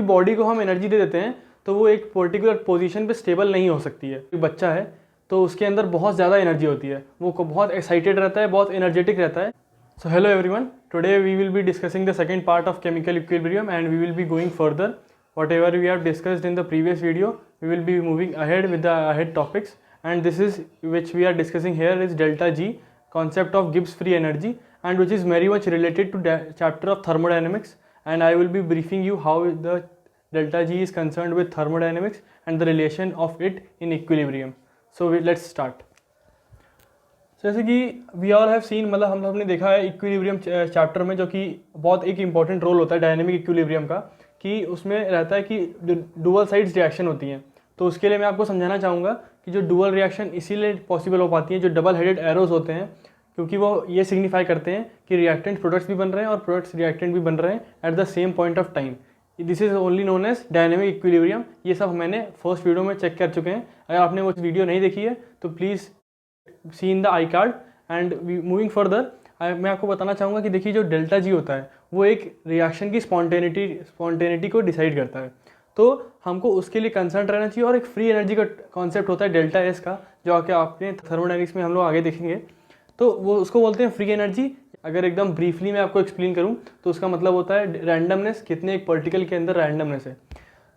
Body को हम energy दे देते हैं तो वो एक पर्टिकुलर पोजीशन पे स्टेबल नहीं हो सकती है। कोई बच्चा है तो उसके अंदर बहुत ज़्यादा एनर्जी होती है, वो बहुत एक्साइटेड रहता है, बहुत एनर्जेटिक रहता है। So hello everyone, today we will be discussing the second part of chemical equilibrium and we will be going further whatever we have discussed in the previous video. We will be moving ahead with the ahead topics, and this is which we are discussing here is delta G, concept of Gibbs free energy, and which is very much related to chapter of thermodynamics, and I will be briefing you how the delta G is concerned with thermodynamics and the relation of it in equilibrium. So let's start. जैसे कि we all have seen, मतलब हम लोग ने देखा है equilibrium chapter में, जो कि बहुत एक इंपॉर्टेंट रोल होता है डायनेमिक इक्विलिब्रियम का, कि उसमें रहता है कि डुअल साइड्स रिएक्शन होती हैं। तो उसके लिए मैं आपको समझाना चाहूँगा कि जो डुअल रिएक्शन इसीलिए पॉसिबल हो पाती है, जो डबल हेडेड एरोज होते हैं, क्योंकि वो ये सिग्निफाई करते हैं कि रिएक्टेंट प्रोडक्ट्स भी बन रहे हैं और प्रोडक्ट्स रिएक्टेंट भी बन रहे हैं at the same point of time. This is only known as dynamic equilibrium. ये सब मैंने फर्स्ट वीडियो में चेक कर चुके हैं। अगर आपने वो वीडियो नहीं देखी है तो please see in the I card. And moving further मैं आपको बताना चाहूँगा कि देखिए, जो डेल्टा जी होता है वो एक रिएक्शन की स्पॉन्टेनिटी को डिसाइड करता है। तो हमको उसके लिए कंसर्न रहना चाहिए। और एक फ्री एनर्जी का कॉन्सेप्ट होता है डेल्टा एस का, जो आके आपने थर्मोडायनेमिक्स में हम लोग आगे देखेंगे। तो वो उसको बोलते हैं फ्री एनर्जी। अगर एकदम ब्रीफली मैं आपको एक्सप्लेन करूँ तो उसका मतलब होता है रैंडमनेस, कितने एक पार्टिकल के अंदर रैंडमनेस है।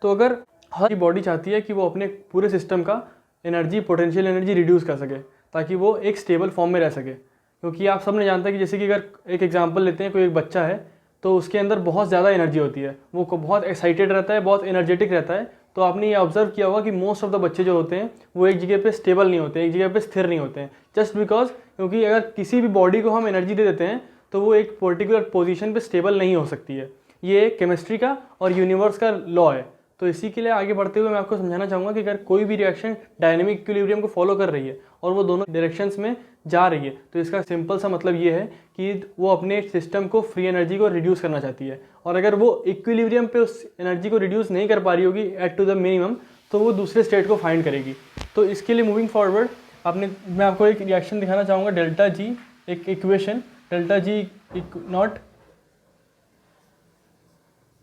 तो अगर हर बॉडी चाहती है कि वो अपने पूरे सिस्टम का एनर्जी, पोटेंशियल एनर्जी रिड्यूस कर सके ताकि वो एक स्टेबल फॉर्म में रह सके, क्योंकि आप सब ने जानता है कि जैसे कि अगर एक एग्जांपल लेते हैं, कोई एक बच्चा है तो उसके अंदर बहुत ज़्यादा एनर्जी होती है, वो बहुत एक्साइटेड रहता है, बहुत एनर्जेटिक रहता है। तो आपने ये ऑब्जर्व किया होगा कि मोस्ट ऑफ द बच्चे जो होते हैं वो एक जगह पे स्टेबल नहीं होते हैं, एक जगह पे स्थिर नहीं होते हैं, जस्ट बिकॉज क्योंकि अगर किसी भी बॉडी को हम एनर्जी दे देते हैं तो वो एक पर्टिकुलर पोजीशन पे स्टेबल नहीं हो सकती है। ये केमिस्ट्री का और यूनिवर्स का लॉ है। तो इसी के लिए आगे बढ़ते हुए मैं आपको समझाना चाहूँगा कि अगर कोई भी रिएक्शन डायनेमिक इक्विलिब्रियम को फॉलो कर रही है और वो दोनों डायरेक्शंस में जा रही है, तो इसका सिंपल सा मतलब ये है कि वो अपने सिस्टम को, फ्री एनर्जी को रिड्यूस करना चाहती है। और अगर वो इक्विलिब्रियम पे उस एनर्जी को रिड्यूस नहीं कर पा रही होगी एट टू द मिनिमम, तो वो दूसरे स्टेट को फाइंड करेगी। तो इसके लिए मूविंग फॉरवर्ड मैं आपको एक रिएक्शन दिखाना चाहूँगा, डेल्टा जी, एक equation delta G not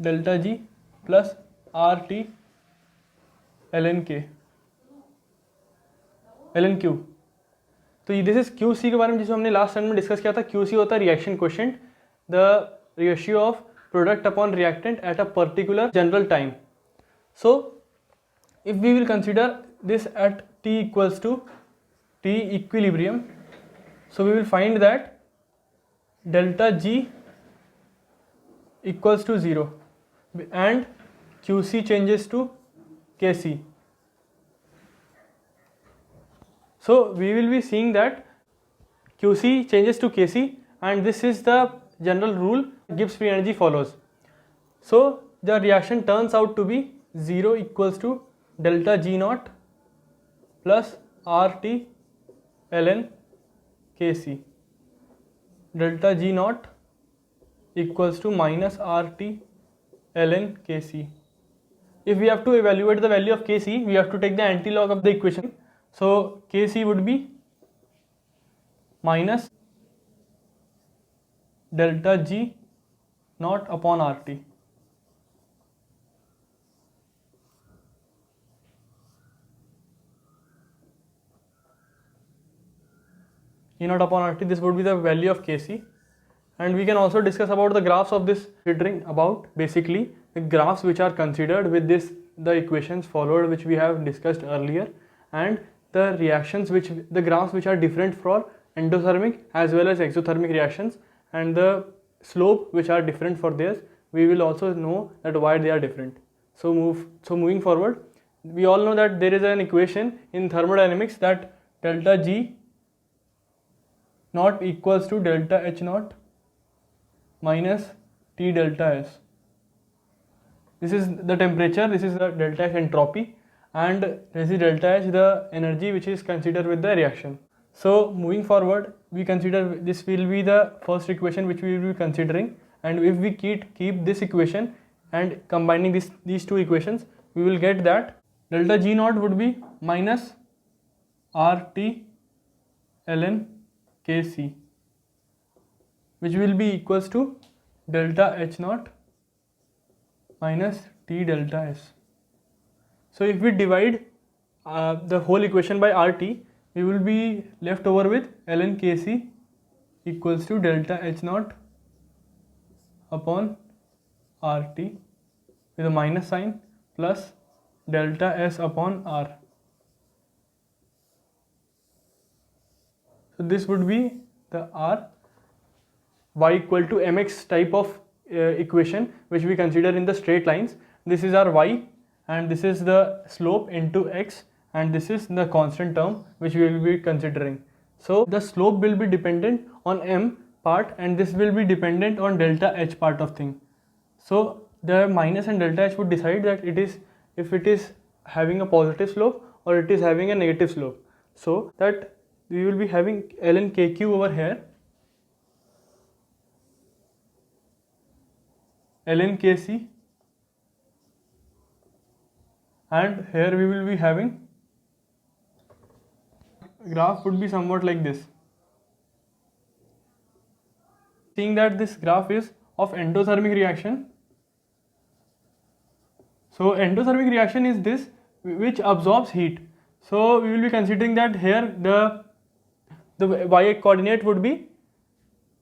delta G plus R T ln Q. तो दिस इज क्यू सी के बारे में जिसमें हमने लास्ट टाइम में डिस्कस किया था। क्यू सी होता है reaction quotient, the ratio of product upon reactant at a particular general time. So if we will consider this at T equals to T equilibrium, so we will find that delta G equals to 0 and QC changes to KC. So we will be seeing that QC changes to KC, and this is the general rule Gibbs free energy follows. So the reaction turns out to be 0 equals to delta G naught plus RT ln Kc. Delta G naught equals to minus RT ln Kc. If we have to evaluate the value of Kc, we have to take the antilog of the equation. So Kc would be minus delta G naught upon RT. E naught upon RT, this would be the value of Kc. And we can also discuss about the graphs of this, considering about basically the graphs which are considered with this, the equations followed which we have discussed earlier, and the reactions which, the graphs which are different for endothermic as well as exothermic reactions, and the slope which are different for theirs. We will also know that why they are different. So moving forward, we all know that there is an equation in thermodynamics that delta G naught equals to delta H naught minus T delta S. This is the temperature, this is the delta H entropy, and this is delta H, the energy which is considered with the reaction. So moving forward, we consider this will be the first equation which we will be considering, and if we keep this equation and combining these two equations, we will get that delta G naught would be minus RT ln Kc, which will be equals to delta H naught minus T delta S. So if we divide the whole equation by RT, we will be left over with ln Kc equals to delta H naught upon RT with a minus sign plus delta S upon R. So this would be the R, y equal to mx type of equation which we consider in the straight lines. This is our y and this is the slope into x, and this is the constant term which we will be considering. So the slope will be dependent on m part and this will be dependent on delta h part of thing. So the minus and delta h would decide that if it is having a positive slope or it is having a negative slope. So that we will be having ln kq over here, ln kc, and here we will be having, graph would be somewhat like this. Seeing that this graph is of endothermic reaction. So endothermic reaction is this which absorbs heat. So we will be considering that here the y coordinate would be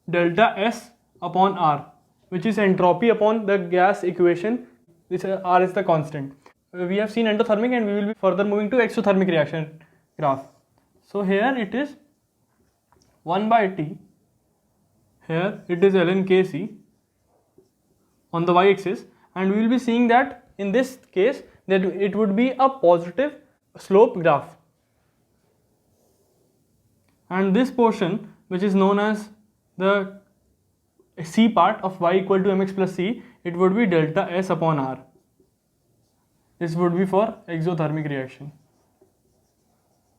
delta S upon R, which is entropy upon the gas equation. This R is the constant. We have seen endothermic and we will be further moving to exothermic reaction graph. So here it is 1 by T, here it is ln Kc on the y-axis, and we will be seeing that in this case that it would be a positive slope graph. And this portion which is known as the C part of y equal to mx plus c, it would be delta S upon R. This would be for exothermic reaction.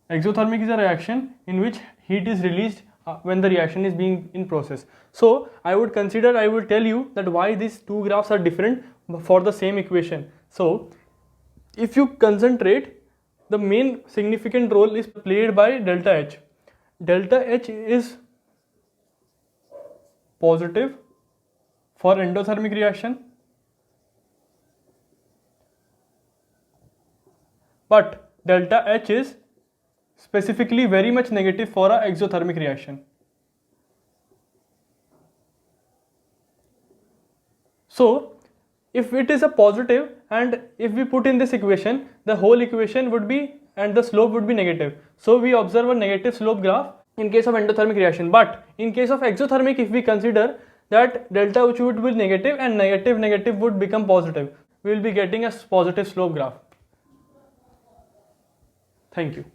Exothermic is a reaction in which heat is released when the reaction is being in process. So I would tell you that why these two graphs are different for the same equation. So if you concentrate, the main significant role is played by delta H. Delta H is positive for endothermic reaction, but delta H is specifically very much negative for a exothermic reaction. So if it is a positive and if we put in this equation, the whole equation would be and the slope would be negative. So we observe a negative slope graph in case of endothermic reaction, but in case of exothermic, if we consider that delta which would be negative and negative would become positive, we will be getting a positive slope graph. Thank you.